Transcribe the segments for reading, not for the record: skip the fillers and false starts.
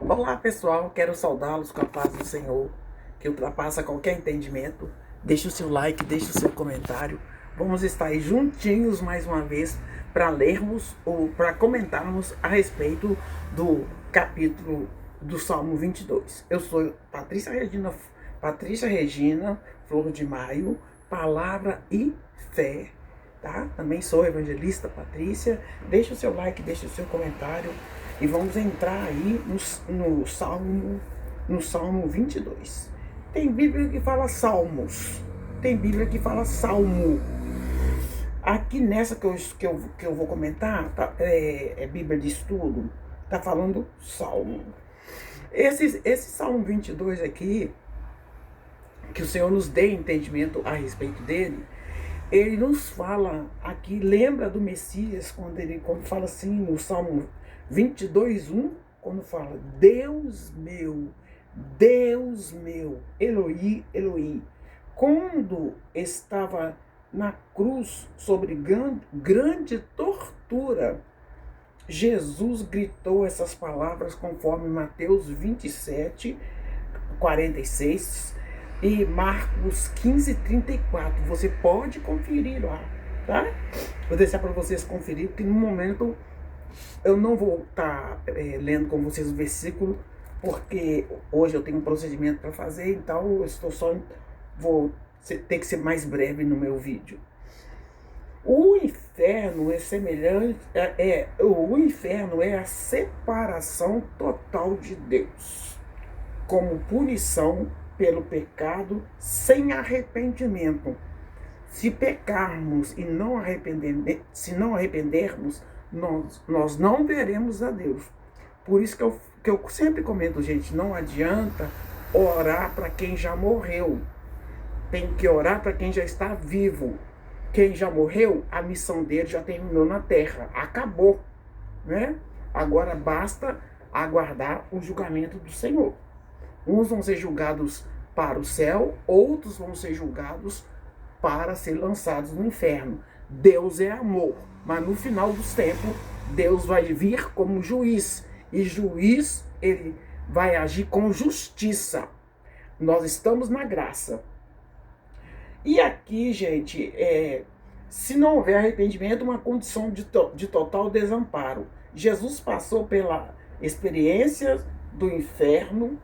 Olá pessoal, quero saudá-los com a paz do Senhor, que ultrapassa qualquer entendimento. Deixe o seu like, deixe o seu comentário. Vamos estar aí juntinhos mais uma vez para lermos ou para comentarmos a respeito do capítulo do Salmo 22. Eu sou Patrícia Regina Flor de Maio, Palavra e Fé. Tá? Também sou evangelista Patrícia. Deixe o seu like, deixe o seu comentário e vamos entrar aí no Salmo 22. Tem Bíblia que fala Salmos, tem Bíblia que fala Salmo. Aqui nessa que eu vou comentar, tá, é Bíblia de estudo, tá falando Salmo. Esse Salmo 22 aqui, que o Senhor nos dê entendimento a respeito dele, ele nos fala aqui, lembra do Messias, quando fala assim no Salmo 22:1, quando fala: Deus meu, Eloi, Eloi. Quando estava na cruz, sobre grande tortura, Jesus gritou essas palavras conforme Mateus 27:46 e Marcos 15:34. Você pode conferir lá, tá? Vou deixar para vocês conferir, porque no momento eu não vou estar lendo com vocês o versículo, porque hoje eu tenho um procedimento para fazer, então eu vou ter que ser mais breve no meu vídeo. O inferno é semelhante, o inferno é a separação total de Deus, como punição pelo pecado sem arrependimento. Se pecarmos e se não arrependermos, nós não veremos a Deus. Por isso que eu sempre comento, gente, não adianta orar para quem já morreu. Tem que orar para quem já está vivo. Quem já morreu, a missão dele já terminou na terra. Acabou, né? Agora basta aguardar o julgamento do Senhor. Uns vão ser julgados para o céu, outros vão ser julgados para ser lançados no inferno. Deus é amor, mas no final dos tempos, Deus vai vir como juiz. E juiz, ele vai agir com justiça. Nós estamos na graça. E aqui, gente, se não houver arrependimento, uma condição de total desamparo. Jesus passou pela experiência do inferno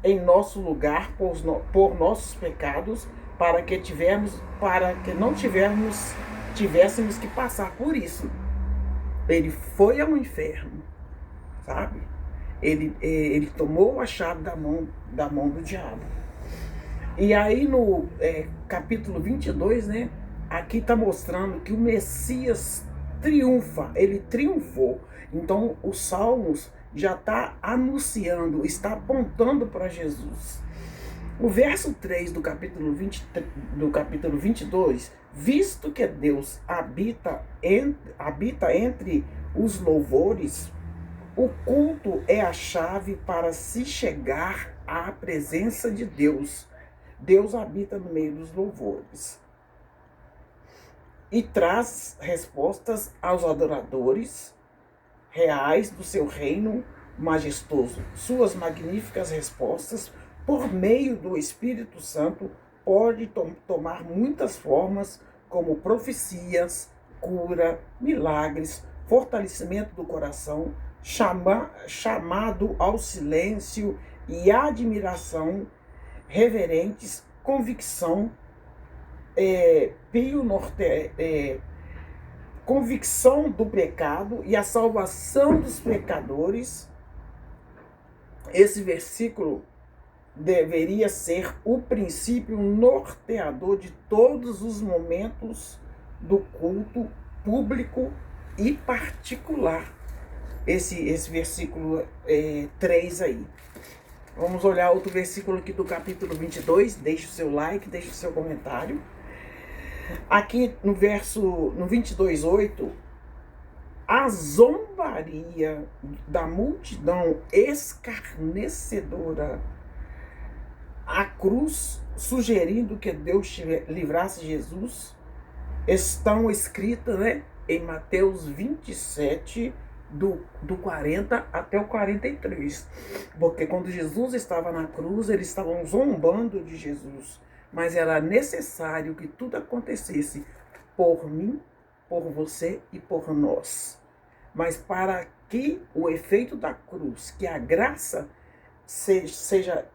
em nosso lugar por nossos pecados, para que não tivéssemos que passar por isso. Ele foi ao inferno, sabe? Ele tomou a chave da mão do diabo. E aí no capítulo 22, né? Aqui está mostrando que o Messias triunfa, ele triunfou. Então os Salmos já está anunciando, está apontando para Jesus. O verso 3 do capítulo 22, visto que Deus habita entre os louvores, o culto é a chave para se chegar à presença de Deus. Deus habita no meio dos louvores e traz respostas aos adoradores reais do seu reino majestoso. Suas magníficas respostas, por meio do Espírito Santo, pode tomar muitas formas, como profecias, cura, milagres, fortalecimento do coração, chamado ao silêncio e admiração reverentes, convicção, convicção do pecado e a salvação dos pecadores. Esse versículo deveria ser o princípio norteador de todos os momentos do culto público e particular. Esse versículo 3 aí. Vamos olhar outro versículo aqui do capítulo 22. Deixe o seu like, deixe o seu comentário. Aqui no 22:8, a zombaria da multidão escarnecedora, a cruz sugerindo que Deus livrasse Jesus, estão escritas, né, em Mateus 27, do 40 até o 43. Porque quando Jesus estava na cruz, eles estavam zombando de Jesus. Mas era necessário que tudo acontecesse por mim, por você e por nós. Mas para que o efeito da cruz, que a graça seja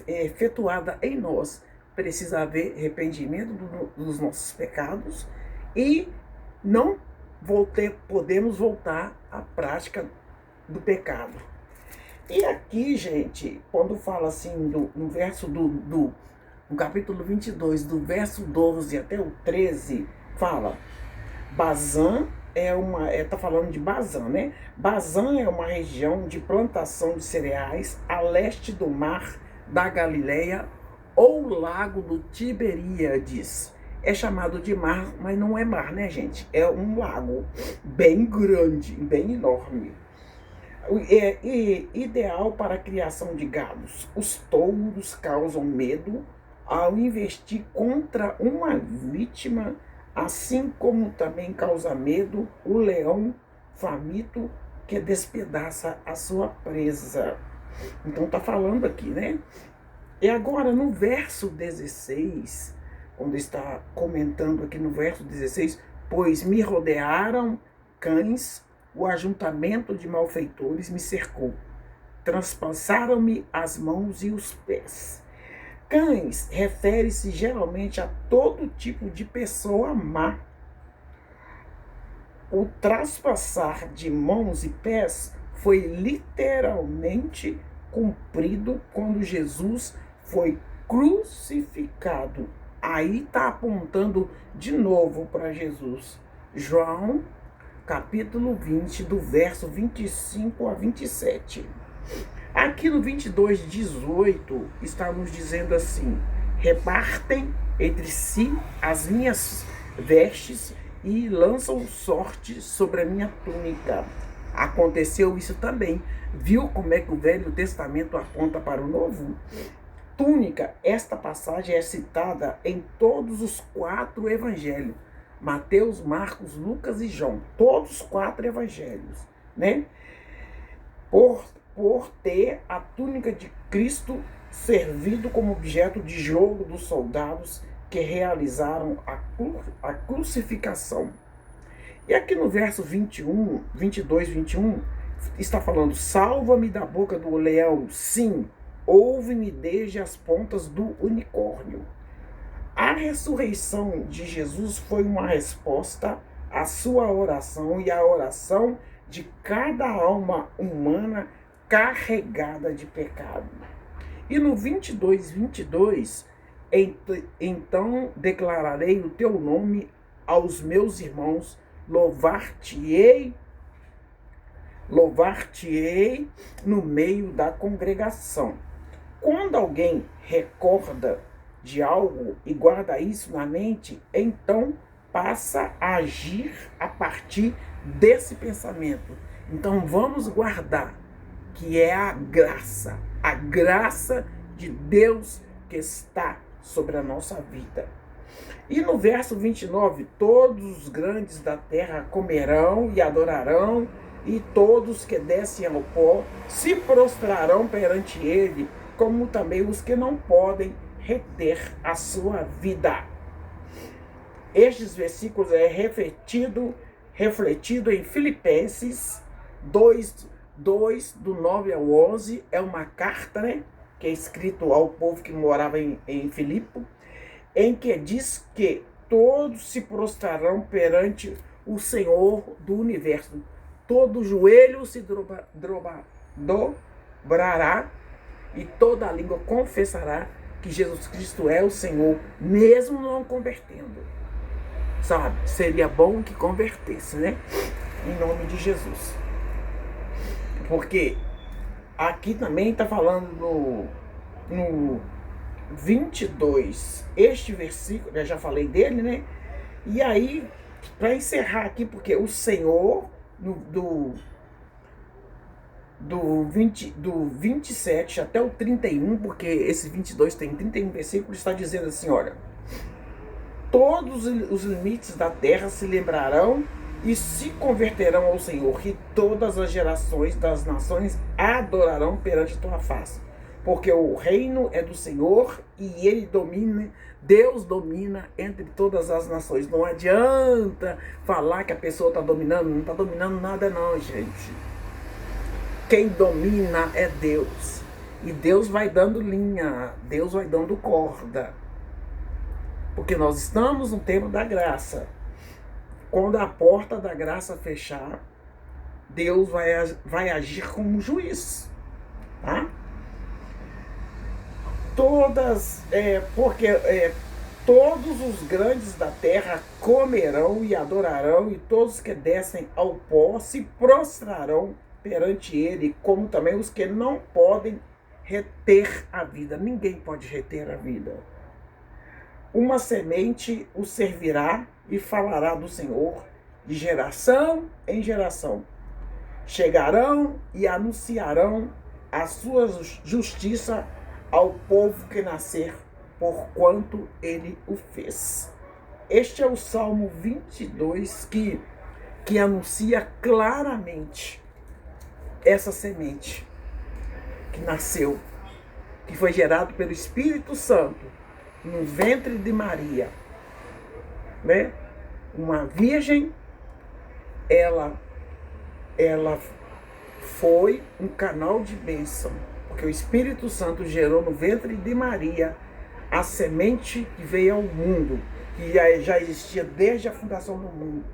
efetuada em nós, precisa haver arrependimento dos nossos pecados e não podemos voltar à prática do pecado. E aqui, gente, quando fala assim, no verso no capítulo 22, do verso 12 até o 13, fala, Bazã tá falando de Bazã, né? Bazã é uma região de plantação de cereais a leste do mar da Galileia ou lago do Tiberíades. É chamado de mar, mas não é mar, né, gente? É um lago bem grande, bem enorme. É ideal para a criação de gados. Os touros causam medo ao investir contra uma vítima, assim como também causa medo o leão faminto que despedaça a sua presa. Então tá falando aqui, né? E agora no verso 16, quando está comentando aqui no verso 16, pois me rodearam cães, o ajuntamento de malfeitores me cercou, transpassaram-me as mãos e os pés. Cães refere-se geralmente a todo tipo de pessoa má. O traspassar de mãos e pés foi literalmente cumprido quando Jesus foi crucificado. Aí está apontando de novo para Jesus. João, capítulo 20, do verso 25 a 27. Aqui no 22:18 está nos dizendo assim: repartem entre si as minhas vestes e lançam sorte sobre a minha túnica. Aconteceu isso também. Viu como é que o Velho Testamento aponta para o Novo? Túnica, esta passagem é citada em todos os 4 evangelhos. Mateus, Marcos, Lucas e João. Todos os 4 evangelhos, né? Por ter a túnica de Cristo servido como objeto de jogo dos soldados que realizaram a crucificação. E aqui no verso 22, 21, está falando, salva-me da boca do leão, sim, ouve-me desde as pontas do unicórnio. A ressurreição de Jesus foi uma resposta à sua oração e à oração de cada alma humana carregada de pecado. E no 22:22, então declararei o teu nome aos meus irmãos, louvar-te-ei no meio da congregação. Quando alguém recorda de algo e guarda isso na mente, então passa a agir a partir desse pensamento. Então vamos guardar que é a graça de Deus que está sobre a nossa vida. E no verso 29, todos os grandes da terra comerão e adorarão, e todos que descem ao pó se prostrarão perante ele, como também os que não podem reter a sua vida. Estes versículos é refletido em Filipenses 2, do 9 ao 11, é uma carta, né, que é escrito ao povo que morava em Filipe, em que diz que todos se prostrarão perante o Senhor do universo. Todo joelho se dobrará e toda língua confessará que Jesus Cristo é o Senhor, mesmo não convertendo. Sabe? Seria bom que convertesse, né? Em nome de Jesus. Porque aqui também está falando no 22, este versículo, eu já falei dele, né? E aí, para encerrar aqui, porque o Senhor, do 27 até o 31, porque esse 22 tem 31 versículos, está dizendo assim, olha, todos os limites da terra se lembrarão e se converterão ao Senhor, e todas as gerações das nações adorarão perante tua face. Porque o reino é do Senhor e ele domina, Deus domina entre todas as nações. Não adianta falar que a pessoa está dominando, não está dominando nada não, gente. Quem domina é Deus. E Deus vai dando linha, Deus vai dando corda. Porque nós estamos no tempo da graça. Quando a porta da graça fechar, Deus vai agir como juiz. Tá? Todos os grandes da terra comerão e adorarão, e todos que descem ao pó se prostrarão perante ele, como também os que não podem reter a vida. Ninguém pode reter a vida. Uma semente o servirá e falará do Senhor de geração em geração. Chegarão e anunciarão a sua justiça ao povo que nascer, porquanto ele o fez. Este é o Salmo 22 que anuncia claramente essa semente que nasceu, que foi gerado pelo Espírito Santo no ventre de Maria, né? Uma virgem, ela foi um canal de bênção, porque o Espírito Santo gerou no ventre de Maria a semente que veio ao mundo, que já existia desde a fundação do mundo.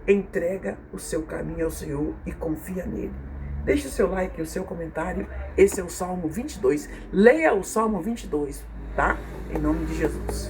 Entrega o seu caminho ao Senhor e confia nele. Deixe o seu like e o seu comentário. Esse é o Salmo 22. Leia o Salmo 22, tá? Em nome de Jesus.